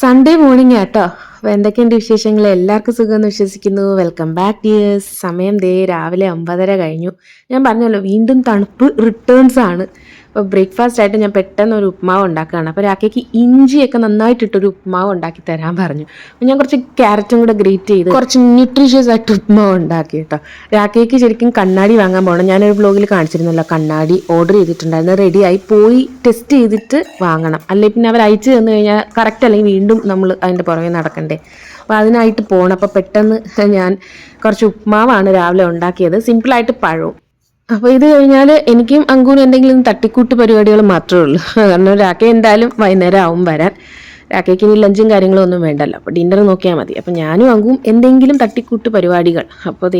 Sunday morning ആട്ടോ. അപ്പോൾ എന്തൊക്കെയുണ്ട് വിശേഷങ്ങൾ? എല്ലാവർക്കും സുഖമെന്ന് വിശ്വസിക്കുന്നു. Welcome back dears. സമയം രാവിലെ 9:30 കഴിഞ്ഞു. ഞാൻ പറഞ്ഞല്ലോ, വീണ്ടും തണുപ്പ് റിട്ടേൺസ് ആണ്. അപ്പോൾ ബ്രേക്ക്ഫാസ്റ്റ് ആയിട്ട് ഞാൻ പെട്ടെന്ന് ഒരു ഉപ്മാവ് ഉണ്ടാക്കുകയാണ്. അപ്പോൾ രാക്കേക്ക് ഇഞ്ചിയൊക്കെ നന്നായിട്ടിട്ടൊരു ഉപ്മാവ് ഉണ്ടാക്കി തരാൻ പറഞ്ഞു. അപ്പോൾ ഞാൻ കുറച്ച് ക്യാരറ്റും കൂടെ ഗ്രേറ്റ് ചെയ്ത് കുറച്ച് ന്യൂട്രീഷ്യസ് ആയിട്ട് ഉപ്മാവ് ഉണ്ടാക്കി കേട്ടോ. രാക്കേക്ക് ശരിക്കും കണ്ണാടി വാങ്ങാൻ പോകണം. ഞാനൊരു വ്ലോഗിൽ കാണിച്ചിരുന്നല്ലോ, കണ്ണാടി ഓർഡർ ചെയ്തിട്ടുണ്ടായിരുന്നു. റെഡിയായി പോയി ടെസ്റ്റ് ചെയ്തിട്ട് വാങ്ങണം. അല്ലെങ്കിൽ പിന്നെ അവർ അയച്ചു തന്നു കഴിഞ്ഞാൽ കറക്റ്റ് അല്ലെങ്കിൽ വീണ്ടും നമ്മൾ അതിൻ്റെ പുറകെ നടക്കണ്ടേ. അപ്പോൾ അതിനായിട്ട് പോകണം. അപ്പോൾ പെട്ടെന്ന് ഞാൻ കുറച്ച് ഉപ്മാവാണ് രാവിലെ ഉണ്ടാക്കിയത്, സിമ്പിളായിട്ട് പഴവും. അപ്പോൾ ഇത് കഴിഞ്ഞാൽ എനിക്കും അങ്കൂനും എന്തെങ്കിലും തട്ടിക്കൂട്ട് പരിപാടികൾ മാത്രമേ ഉള്ളൂ. കാരണം രാക്കെ എന്തായാലും വൈകുന്നേരം ആവും വരാൻ. രാക്കയ്ക്ക് ഇനി ലഞ്ചും കാര്യങ്ങളും ഒന്നും വേണ്ടല്ലോ, അപ്പോൾ ഡിന്നർ നോക്കിയാൽ മതി. അപ്പോൾ ഞാനും അങ്കും എന്തെങ്കിലും തട്ടിക്കൂട്ട് പരിപാടികൾ. അപ്പോൾ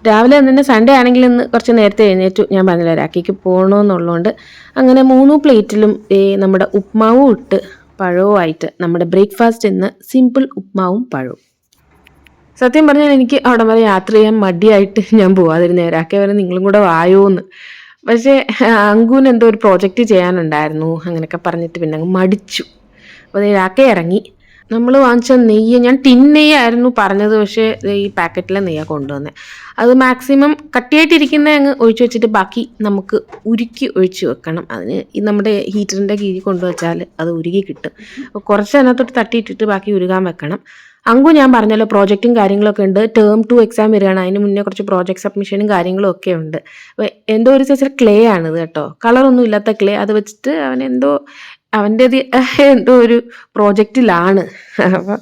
രാവിലെ തന്നെ സൺഡേ ആണെങ്കിൽ ഇന്ന് കുറച്ച് നേരത്തെ എഴുന്നേറ്റു. ഞാൻ പറഞ്ഞില്ല, രാക്കയ്ക്ക് പോകണമെന്നുള്ളതുകൊണ്ട് അങ്ങനെ 3 പ്ലേറ്റിലും നമ്മുടെ ഉപ്മാവും ഇട്ട് പഴവുമായിട്ട് നമ്മുടെ ബ്രേക്ക്ഫാസ്റ്റ് ഇന്ന് സിമ്പിൾ ഉപ്മാവും പഴവും. സത്യം പറഞ്ഞാൽ എനിക്ക് അവിടെ വരെ യാത്ര ചെയ്യാൻ മടിയായിട്ട് ഞാൻ പോവാതിരുന്ന. രാക്കെ വരെ നിങ്ങളും കൂടെ വായോന്ന്. പക്ഷേ അങ്കൂന് എന്തോ ഒരു പ്രോജക്റ്റ് ചെയ്യാനുണ്ടായിരുന്നു, അങ്ങനെയൊക്കെ പറഞ്ഞിട്ട് പിന്നെ അങ്ങ് മടിച്ചു. അപ്പോൾ രാക്കെ ഇറങ്ങി. നമ്മൾ വാങ്ങിച്ച നെയ്യ്, ഞാൻ ടിൻ നെയ്യായിരുന്നു പറഞ്ഞത്, പക്ഷേ ഈ പാക്കറ്റിലെ നെയ്യാണ് കൊണ്ടുവന്നത്. അത് മാക്സിമം കട്ടിയായിട്ടിരിക്കുന്ന അങ്ങ് ഒഴിച്ചു വെച്ചിട്ട് ബാക്കി നമുക്ക് ഉരുക്കി ഒഴിച്ച് വെക്കണം. അതിന് ഈ നമ്മുടെ ഹീറ്ററിൻ്റെ കീഴിൽ കൊണ്ടുവച്ചാൽ അത് ഉരുകി കിട്ടും. അപ്പോൾ കുറച്ച് അതിനകത്തോട്ട് തട്ടിയിട്ടിട്ട് ബാക്കി ഉരുകാൻ വെക്കണം. അങ്കു ഞാൻ പറഞ്ഞല്ലോ, പ്രോജക്റ്റും കാര്യങ്ങളൊക്കെ ഉണ്ട്. ടേം 2 എക്സാം വരികയാണ്. അതിന് മുന്നേ കുറച്ച് പ്രോജക്റ്റ് സബ്മിഷനും കാര്യങ്ങളും ഒക്കെ ഉണ്ട്. അപ്പോൾ എന്തോ ഒരു സൈസിൽ ക്ലേ ആണിത് കേട്ടോ, കളറൊന്നും ഇല്ലാത്ത ക്ലേ. അത് വെച്ചിട്ട് അവൻ്റേത് എന്തോ ഒരു പ്രോജക്റ്റിലാണ്. അപ്പോൾ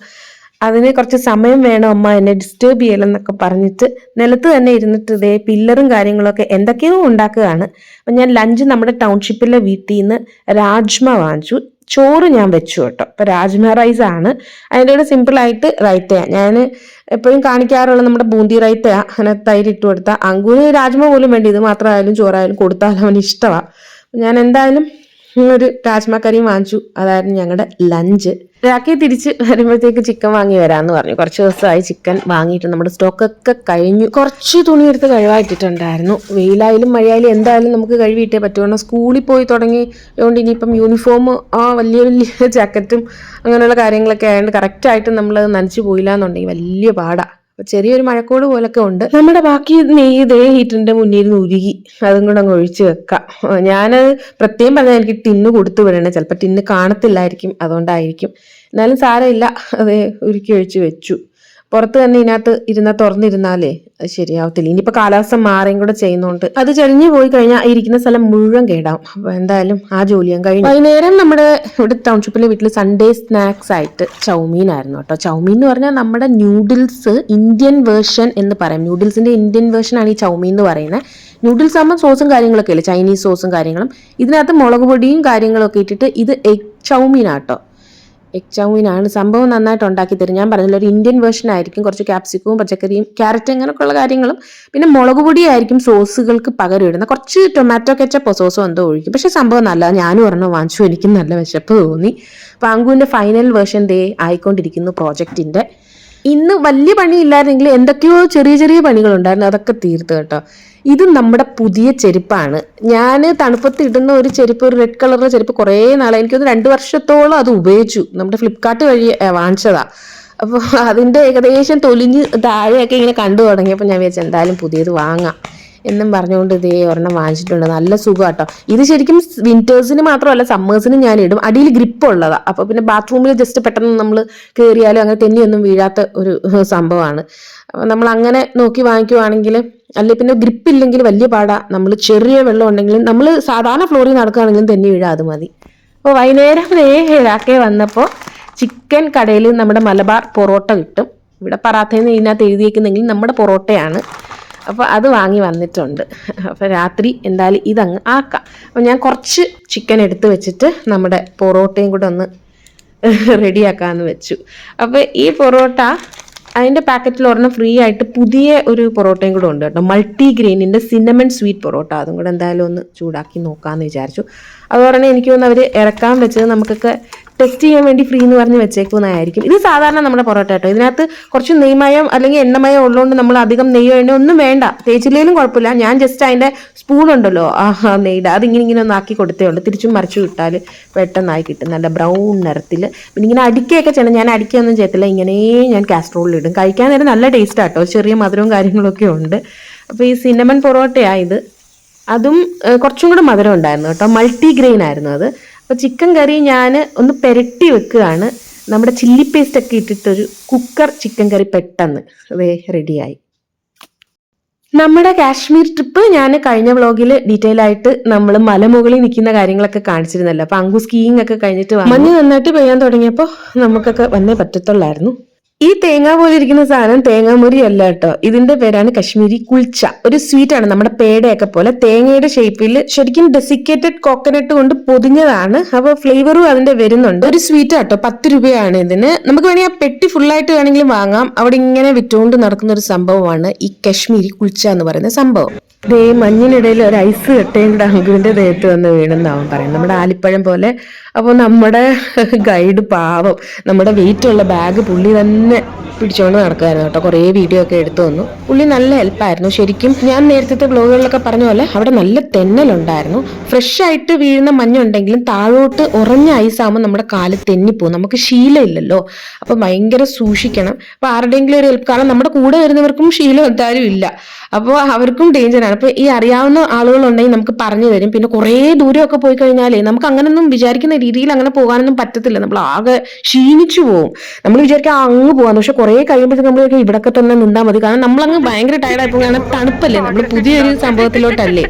അതിന് കുറച്ച് സമയം വേണം, അമ്മ എന്നെ ഡിസ്റ്റർബ് ചെയ്യലെന്നൊക്കെ പറഞ്ഞിട്ട് നിലത്ത് തന്നെ ഇരുന്നിട്ട് പില്ലറും കാര്യങ്ങളൊക്കെ എന്തൊക്കെയോ ഉണ്ടാക്കുകയാണ്. അപ്പം ഞാൻ ലഞ്ച് നമ്മുടെ ടൗൺഷിപ്പിലെ വീട്ടിൽ നിന്ന് രാജ്മ വാങ്ങിച്ചു. ചോറ് ഞാൻ വെച്ചു കേട്ടോ. അപ്പോൾ രാജ്മ റൈസ് ആണ്. അതിൻ്റെ കൂടെ സിമ്പിളായിട്ട് റൈത്തയാണ്. ഞാൻ എപ്പോഴും കാണിക്കാറുള്ള നമ്മുടെ ബൂന്തി റൈത്തയാണ്. അങ്ങനെ തൈര് ഇട്ട് കൊടുത്താൽ അങ്കൂന് രാജ്മ പോലും വേണ്ടി ഇത് മാത്രമായാലും ചോറായാലും കൊടുത്താലും അവന് ഇഷ്ടമാണ്. ഞാൻ എന്തായാലും ഒരു രാജ്മ കറിയും വാങ്ങിച്ചു. അതായിരുന്നു ഞങ്ങളുടെ ലഞ്ച്. രാക്കി തിരിച്ച് വരുമ്പോഴത്തേക്ക് ചിക്കൻ വാങ്ങി വരാമെന്ന് പറഞ്ഞു. കുറച്ച് ദിവസമായി ചിക്കൻ വാങ്ങിയിട്ട് നമ്മുടെ സ്റ്റോക്കൊക്കെ കഴിഞ്ഞു. കുറച്ച് തുണി എടുത്ത് കഴിവായിട്ടിട്ടുണ്ടായിരുന്നു. വെയിലായാലും മഴയായാലും എന്തായാലും നമുക്ക് കഴിവിയിട്ടേ പറ്റുള്ളൂ. സ്കൂളിൽ പോയി തുടങ്ങിയതുകൊണ്ട് ഇനിയിപ്പം യൂണിഫോം വലിയ വലിയ ജാക്കറ്റും അങ്ങനെയുള്ള കാര്യങ്ങളൊക്കെ ആയതുകൊണ്ട് കറക്റ്റായിട്ട് നമ്മൾ നനച്ചു പോയില്ല എന്നുണ്ടെങ്കിൽ വലിയ പാടാണ്. അപ്പോൾ ചെറിയൊരു മഴക്കോട് പോലൊക്കെ ഉണ്ട്. നമ്മുടെ ബാക്കി നെയ്യ് ഹീറ്ററിൻ്റെ മുന്നിൽ നിന്ന് ഉരുകി അതും കൂടെ അങ്ങ് ഒഴിച്ച് വെക്കാം. ഞാനത് പ്രത്യേകം പറഞ്ഞാൽ എനിക്ക് ടിന്ന് കൊടുത്തു വിടണേ. ചിലപ്പോൾ ടിന്ന് കാണത്തില്ലായിരിക്കും, അതുകൊണ്ടായിരിക്കും. എന്നാലും സാരമില്ല, ഉരുക്കി ഒഴിച്ച് വെച്ചു. പുറത്ത് തന്നെ ഇതിനകത്ത് തുറന്നിരുന്നാലേ അത് ശരിയാവത്തില്ല. ഇനിയിപ്പോൾ കാലാവസ്ഥ മാറുകയും കൂടെ ചെയ്യുന്നതുകൊണ്ട് അത് ചരിഞ്ഞു പോയി കഴിഞ്ഞാൽ ഇരിക്കുന്ന സ്ഥലം മുഴുവൻ കേടാവും. അപ്പോൾ എന്തായാലും ആ ജോലിയും കഴിഞ്ഞു. വൈകുന്നേരം നമ്മുടെ ഇവിടെ ടൗൺഷിപ്പിലെ വീട്ടിൽ സൺഡേ സ്നാക്സ് ആയിട്ട് ചൗമീൻ ആയിരുന്നു കേട്ടോ. ചൗമീൻ എന്ന് പറഞ്ഞാൽ നമ്മുടെ ന്യൂഡിൽസ് ഇന്ത്യൻ വേർഷൻ എന്ന് പറയും. ന്യൂഡിൽസിന്റെ ഇന്ത്യൻ വേർഷൻ ആണ് ഈ ചൗമീൻ എന്ന് പറയുന്നത്. നൂഡിൽസ് ആകുമ്പോൾ സോസും കാര്യങ്ങളൊക്കെ ഇല്ലേ, ചൈനീസ് സോസും കാര്യങ്ങളും. ഇതിനകത്ത് മുളക് പൊടിയും കാര്യങ്ങളൊക്കെ ഇട്ടിട്ട് ഇത് എഗ് ചൗമീനാട്ടോ. എഗ് ചൗമീനാണ്. സംഭവം നന്നായിട്ട് ഉണ്ടാക്കി തരും. ഞാൻ പറഞ്ഞല്ലോ, ഒരു ഇന്ത്യൻ വേർഷൻ ആയിരിക്കും. കുറച്ച് ക്യാപ്സിക്കവും പച്ചക്കറിയും ക്യാരറ്റ് അങ്ങനെയൊക്കെയുള്ള കാര്യങ്ങളും പിന്നെ മുളക് പൊടിയായിരിക്കും സോസുകൾക്ക് പകരം ഇടുന്നത്. കുറച്ച് ടൊമാറ്റോ കെച്ചപ്പോ സോസോ എന്തോ ഒഴിക്കും. പക്ഷെ സംഭവം നല്ല, ഞാനും ഒരെണ്ണം വാങ്ങിച്ചു. എനിക്കും നല്ല വിശപ്പ് തോന്നി. അപ്പോൾ അങ്കുവിൻ്റെ ഫൈനൽ വേർഷൻ ആയിക്കൊണ്ടിരിക്കുന്നു പ്രോജക്റ്റിൻ്റെ. ഇന്ന് വലിയ പണിയില്ലായിരുന്നെങ്കിൽ എന്തൊക്കെയോ ചെറിയ ചെറിയ പണികളുണ്ടായിരുന്നു, അതൊക്കെ തീർത്ത് കേട്ടോ. ഇത് നമ്മുടെ പുതിയ ചെരുപ്പാണ്. ഞാൻ തണുപ്പത്ത് ഇടുന്ന ഒരു ചെരുപ്പ്, ഒരു റെഡ് കളറിലെ ചെരുപ്പ് കുറേ നാളെ, എനിക്കൊന്ന് 2 വർഷത്തോളം അത് ഉപയോഗിച്ചു. നമ്മുടെ ഫ്ലിപ്കാർട്ട് വഴി വാങ്ങിച്ചതാ. അപ്പോൾ അതിൻ്റെ ഏകദേശം തൊലിഞ്ഞ് താഴെയൊക്കെ ഇങ്ങനെ കണ്ടു തുടങ്ങിയപ്പോൾ ഞാൻ വിചാരിച്ചു എന്തായാലും പുതിയത് വാങ്ങാം എന്നും പറഞ്ഞുകൊണ്ട് ഒരെണ്ണം വാങ്ങിച്ചിട്ടുണ്ട്. നല്ല സുഖം കേട്ടോ. ഇത് ശരിക്കും വിന്റേഴ്സിന് മാത്രമല്ല സമ്മേഴ്സിനും ഞാൻ ഇടും. അടിയിൽ ഗ്രിപ്പ് ഉള്ളതാണ്. അപ്പോൾ പിന്നെ ബാത്റൂമിൽ ജസ്റ്റ് പെട്ടെന്ന് നമ്മൾ കയറിയാലും അങ്ങനെ തെന്നിയൊന്നും വീഴാത്ത ഒരു സംഭവമാണ്. അപ്പോൾ നമ്മൾ അങ്ങനെ നോക്കി വാങ്ങിക്കുവാണെങ്കിൽ, അല്ലെങ്കിൽ പിന്നെ ഗ്രിപ്പ് ഇല്ലെങ്കിൽ വലിയ പാടാ. നമ്മൾ ചെറിയ വെള്ളം ഉണ്ടെങ്കിലും നമ്മൾ സാധാരണ ഫ്ലോറിൽ നടക്കുകയാണെങ്കിലും തെന്നി വീഴാം, അത് മതി. അപ്പോൾ വൈകുന്നേരം രാക്കെ വന്നപ്പോൾ ചിക്കൻ കടയിൽ നമ്മുടെ മലബാർ പൊറോട്ട കിട്ടും. ഇവിടെ പറാത്തയെന്ന് ഇതിനകത്ത് എഴുതിയേക്കുന്നെങ്കിൽ നമ്മുടെ പൊറോട്ടയാണ്. അപ്പോൾ അത് വാങ്ങി വന്നിട്ടുണ്ട്. അപ്പോൾ രാത്രി എന്തായാലും ഇതങ്ങ് ആക്കാം. അപ്പോൾ ഞാൻ കുറച്ച് ചിക്കൻ എടുത്ത് വെച്ചിട്ട് നമ്മുടെ പൊറോട്ടയും കൂടെ ഒന്ന് റെഡിയാക്കാമെന്ന് വെച്ചു. അപ്പോൾ ഈ പൊറോട്ട അതിൻ്റെ പാക്കറ്റിൽ ഒരെണ്ണം ഫ്രീ ആയിട്ട് പുതിയ ഒരു പൊറോട്ടയും കൂടെ ഉണ്ട് കേട്ടോ. മൾട്ടി ഗ്രെയിനിൻ്റെ സിന്നമൺ സ്വീറ്റ് പൊറോട്ട. അതും കൂടെ എന്തായാലും ഒന്ന് ചൂടാക്കി നോക്കാമെന്ന് വിചാരിച്ചു. അതുപോലെ എനിക്ക് തോന്നുന്നു അവർ ഇറക്കാൻ വെച്ചത് നമുക്കൊക്കെ ടെസ്റ്റ് ചെയ്യാൻ വേണ്ടി ഫ്രീ എന്ന് പറഞ്ഞ് വെച്ചേക്കുന്നതായിരിക്കും. ഇത് സാധാരണ നമ്മുടെ പൊറോട്ട കേട്ടോ. ഇതിനകത്ത് കുറച്ച് നെയ്മയം അല്ലെങ്കിൽ എണ്ണമയം ഉള്ളതുകൊണ്ട് നമ്മൾ അധികം നെയ്യോ എണ്ണ ഒന്നും വേണ്ട, തേച്ചില്ലേലും കുഴപ്പമില്ല. ഞാൻ ജസ്റ്റ് അതിൻ്റെ സ്പൂൺ ഉണ്ടല്ലോ നെയ്യുടെ അതിങ്ങനെ ഒന്ന് ആക്കി കൊടുത്തേ ഉള്ളൂ. തിരിച്ചും മറിച്ചു വിട്ടാൽ പെട്ടെന്നായി കിട്ടും, നല്ല ബ്രൗൺ നിറത്തിൽ. പിന്നെ ഇങ്ങനെ അടിക്കുകയൊക്കെ ചെയ്യണം. ഞാൻ അടിക്കുകയൊന്നും ചെയ്യത്തില്ല, ഇങ്ങനെ ഞാൻ കാസ്ട്രോളിൽ ഇടും. കഴിക്കാൻ നേരം നല്ല ടേസ്റ്റ് ആട്ടോ, ചെറിയ മധുരവും കാര്യങ്ങളൊക്കെ ഉണ്ട്. അപ്പോൾ ഈ സിന്നമൺ പൊറോട്ടയായത്, അതും കുറച്ചും കൂടെ മധുരം ഉണ്ടായിരുന്നു കേട്ടോ. മൾട്ടി ഗ്രെയിൻ ആയിരുന്നു അത്. അപ്പോൾ ചിക്കൻ കറി ഞാൻ ഒന്ന് പെരട്ടി വെക്കുകയാണ്. നമ്മുടെ ചില്ലി പേസ്റ്റ് ഒക്കെ ഇട്ടിട്ടൊരു കുക്കർ ചിക്കൻ കറി പെട്ടെന്ന് അതേ റെഡിയായി. നമ്മുടെ കാശ്മീർ ട്രിപ്പ് ഞാൻ കഴിഞ്ഞ വ്ളോഗിൽ ഡീറ്റെയിൽ ആയിട്ട് നമ്മൾ മലമുകളിൽ നിൽക്കുന്ന കാര്യങ്ങളൊക്കെ കാണിച്ചിരുന്നല്ലോ. അപ്പൊ അങ്കു സ്കീയിങ് ഒക്കെ കഴിഞ്ഞിട്ട് മഞ്ഞ് നന്നായിട്ട് പെയ്യാൻ തുടങ്ങിയപ്പോൾ നമുക്കൊക്കെ വന്നേ പറ്റത്തുള്ളായിരുന്നു. ഈ തേങ്ങ പോലെ ഇരിക്കുന്ന സാധനം തേങ്ങാമുരി അല്ല കേട്ടോ, ഇതിന്റെ പേരാണ് കശ്മീരി കുൽച്ച. ഒരു സ്വീറ്റ് ആണ്, നമ്മുടെ പേടയൊക്കെ പോലെ തേങ്ങയുടെ ഷേപ്പിൽ ശരിക്കും ഡെസിക്കേറ്റഡ് കോക്കനട്ട് കൊണ്ട് പൊതിഞ്ഞതാണ്. അപ്പൊ ഫ്ലേവറും അതിന്റെ വരുന്നുണ്ട്. ഒരു സ്വീറ്റ് കേട്ടോ, 10 രൂപയാണ് ഇതിന്. നമുക്ക് വേണമെങ്കിൽ ആ പെട്ടി ഫുള്ളായിട്ട് വേണമെങ്കിലും വാങ്ങാം. അവിടെ ഇങ്ങനെ വിറ്റുകൊണ്ട് നടക്കുന്ന ഒരു സംഭവമാണ് ഈ കശ്മീരി കുൽച്ച എന്ന് പറയുന്ന സംഭവം. ദേ മഞ്ഞിനിടയിൽ ഒരു ഐസ് കട്ടയും കൂടെ അങ്കുവിന്റെ ദേഹത്ത് വന്ന് വീണെന്നാവും പറയുന്നത്, നമ്മുടെ ആലിപ്പഴം പോലെ. അപ്പോൾ നമ്മുടെ ഗൈഡ് പാവം നമ്മുടെ വെയിറ്റ് ഉള്ള ബാഗ് പുള്ളി തന്നെ പിടിച്ചുകൊണ്ട് നടക്കുമായിരുന്നു കേട്ടോ. കുറേ വീഡിയോ ഒക്കെ എടുത്തു വന്നു. പുള്ളി നല്ല ഹെൽപ്പായിരുന്നു ശരിക്കും. ഞാൻ നേരത്തെ ബ്ലോഗുകളിലൊക്കെ പറഞ്ഞ പോലെ അവിടെ നല്ല തെന്നലുണ്ടായിരുന്നു. ഫ്രഷ് ആയിട്ട് വീഴുന്ന മഞ്ഞുണ്ടെങ്കിലും താഴോട്ട് ഉറഞ്ഞ ഐസാകുമ്പോൾ നമ്മുടെ കാല് തെന്നിപ്പോവും, നമുക്ക് ശീലമില്ലല്ലോ. അപ്പം ഭയങ്കര സൂക്ഷിക്കണം. അപ്പോൾ ആരുടെയെങ്കിലും ഒരു ഹെൽപ്പ്, കാരണം നമ്മുടെ കൂടെ വരുന്നവർക്കും ശീലം എന്തായാലും ഇല്ല, അപ്പോൾ അവർക്കും ഡേഞ്ചറാണ്. അപ്പോൾ ഈ അറിയാവുന്ന ആളുകളുണ്ടെങ്കിൽ നമുക്ക് പറഞ്ഞു തരും. പിന്നെ കുറേ ദൂരമൊക്കെ പോയി കഴിഞ്ഞാലേ നമുക്ക് അങ്ങനൊന്നും വിചാരിക്കുന്ന രീതിയിൽ അങ്ങനെ പോകാനൊന്നും പറ്റത്തില്ല. നമ്മൾ ആകെ ക്ഷീണിച്ചു പോകും. നമ്മൾ വിചാരിക്കാം അങ്ങ് പോകാന്ന്, പക്ഷെ കുറേ കഴിയുമ്പോഴത്തേക്ക് നമ്മൾ ഇവിടൊക്കെ തന്നെ നിന്നാൽ മതി. കാരണം നമ്മളങ്ങ് ഭയങ്കര ടയർഡായി പോകും, കാരണം തണുപ്പല്ലേ, നമ്മൾ പുതിയൊരു സംഭവത്തിലോട്ടല്ലേ.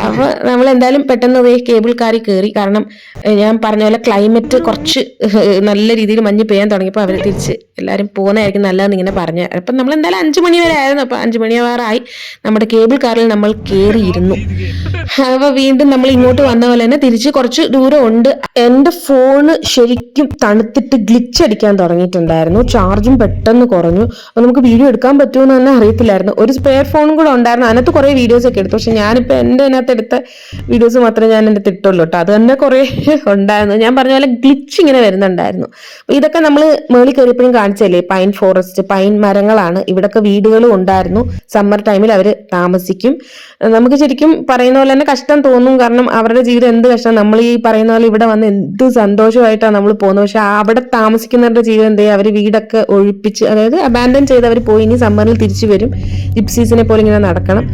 അപ്പോൾ നമ്മൾ എന്തായാലും പെട്ടെന്ന് കേബിൾ കാറിൽ കയറി. കാരണം ഞാൻ പറഞ്ഞ പോലെ ക്ലൈമറ്റ് കുറച്ച് നല്ല രീതിയിൽ മഞ്ഞ് പെയ്യാൻ തുടങ്ങിയപ്പോൾ അവർ തിരിച്ച് എല്ലാവരും പോകുന്നതായിരിക്കും നല്ലതെന്ന് ഇങ്ങനെ പറഞ്ഞു. അപ്പം നമ്മൾ എന്തായാലും 5 മണി വരെ ആയിരുന്നു. അപ്പോൾ 5 മണിയാവാറായി. നമ്മുടെ കേബിൾ കാറിൽ നമ്മൾ കയറിയിരുന്നു. അപ്പോൾ വീണ്ടും നമ്മൾ ഇങ്ങോട്ട് വന്ന പോലെ തന്നെ തിരിച്ച് കുറച്ച് ദൂരം ഉണ്ട്. എൻ്റെ ഫോണ് ശരിക്കും തണുത്തിട്ട് ഗ്ലിച്ച് അടിക്കാൻ തുടങ്ങിയിട്ടുണ്ടായിരുന്നു. ചാർജും പെട്ടെന്ന് കുറഞ്ഞു. അപ്പോൾ നമുക്ക് വീഡിയോ എടുക്കാൻ പറ്റുമെന്ന് തന്നെ അറിയത്തില്ലായിരുന്നു. ഒരു സ്പെയർ ഫോണും കൂടെ ഉണ്ടായിരുന്നു, അതിനകത്ത് കുറേ വീഡിയോസ് ഒക്കെ എടുത്തു. പക്ഷെ ഞാനിപ്പോൾ എൻ്റെ അതിനകത്ത് എടുത്ത വീഡിയോസ് മാത്രമേ ഞാൻ എൻ്റെ ഇട്ടുള്ളൂ കേട്ടോ. അത് തന്നെ കുറേ ഉണ്ടായിരുന്നു. ഞാൻ പറഞ്ഞ പോലെ ഗ്ലിച്ച് ഇങ്ങനെ വരുന്നുണ്ടായിരുന്നു. അപ്പോൾ ഇതൊക്കെ നമ്മൾ മേളിൽ കയറിയപ്പോഴും കാണിച്ചല്ലേ, പൈൻ ഫോറസ്റ്റ്, പൈൻ മരങ്ങളാണ്. ഇവിടൊക്കെ വീടുകളും ഉണ്ടായിരുന്നു. സമ്മർ ടൈമിൽ അവർ താമസിക്കും. നമുക്ക് ശരിക്കും പറയുന്ന പോലെ തന്നെ കഷ്ടം തോന്നും, കാരണം അവരുടെ ജീവിതം എന്ത് കഷ്ടം. നമ്മൾ ഈ പറയുന്ന പോലെ ഇവിടെ വന്ന് എന്ത് സന്തോഷമായിട്ടാണ് നമ്മൾ പോകുന്നത്. പക്ഷെ അവിടെ താമസിക്കുന്നവരുടെ ജീവിതം എന്തേ, അവർ വീടൊക്കെ ഒഴിപ്പിച്ച്, അതായത് അബാൻഡൻ ചെയ്ത് അവർ പോയി. ഇനി സമ്മറിൽ തിരിച്ചു വരും, ജിപ്സീസിനെ പോലെ ഇങ്ങനെ നടക്കണം.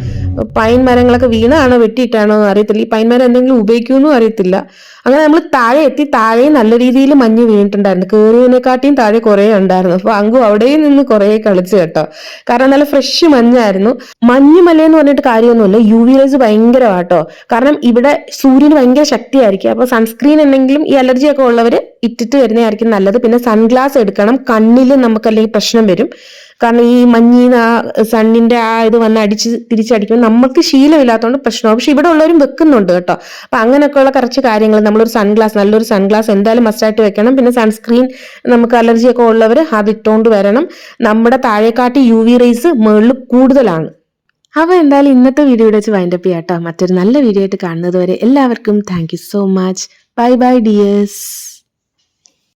പൈൻ മരങ്ങളൊക്കെ വീണാണോ വെട്ടിയിട്ടാണോ അറിയത്തില്ല. ഈ പൈൻ മരം എന്തെങ്കിലും ഉപയോഗിക്കുമെന്നും അറിയത്തില്ല. അങ്ങനെ നമ്മൾ താഴെ എത്തി. താഴെ നല്ല രീതിയിൽ മഞ്ഞ് വീണിട്ടുണ്ടായിരുന്നു, കയറിയതിനെക്കാട്ടിയും താഴെ കുറേ ഉണ്ടായിരുന്നു. അപ്പൊ അങ്കു അവിടെയും നിന്ന് കുറേ കളിച്ചു കേട്ടോ, കാരണം നല്ല ഫ്രഷ് മഞ്ഞായിരുന്നു. മഞ്ഞുമലയെന്ന് പറഞ്ഞിട്ട് കാര്യമൊന്നുമില്ല, UV റേസ് ഭയങ്കരമാട്ടോ. കാരണം ഇവിടെ സൂര്യന് ഭയങ്കര ശക്തിയായിരിക്കും. അപ്പൊ സൺസ്ക്രീൻ എന്തെങ്കിലും ഈ അലർജി ഒക്കെ ഉള്ളവർ ഇട്ടിട്ട് വരുന്നതായിരിക്കും നല്ലത്. പിന്നെ സൺഗ്ലാസ് എടുക്കണം, കണ്ണിൽ നമുക്ക് അല്ലെങ്കിൽ പ്രശ്നം വരും. കാരണം ഈ മഞ്ഞീന്ന് ആ സണ്ണിന്റെ ആ ഇത് വന്ന് തിരിച്ചടിക്കുമ്പോൾ നമുക്ക് ശീലമില്ലാത്തതുകൊണ്ട് പ്രശ്നമാവും. പക്ഷെ ഇവിടെ ഉള്ളവരും വെക്കുന്നുണ്ട് കേട്ടോ. അപ്പൊ അങ്ങനെയൊക്കെയുള്ള കുറച്ച് കാര്യങ്ങൾ, നമ്മളൊരു സൺഗ്ലാസ്, നല്ലൊരു സൺഗ്ലാസ് എന്തായാലും മസ്റ്റായിട്ട് വെക്കണം. പിന്നെ സൺസ്ക്രീൻ നമുക്ക് അലർജി ഒക്കെ ഉള്ളവർ അത് ഇട്ടുകൊണ്ട് വരണം. നമ്മുടെ താഴെക്കാട്ടി UV റേസ് മുകളിൽ കൂടുതലാണ്. അപ്പോൾ എന്തായാലും ഇന്നത്തെ വീഡിയോ വെച്ച് വൈൻഡപ്പ് ചെയ്യാം കേട്ടോ. മറ്റൊരു നല്ല വീഡിയോ ആയിട്ട് കാണുന്നത് വരെ എല്ലാവർക്കും thank you so much. Bye bye dears.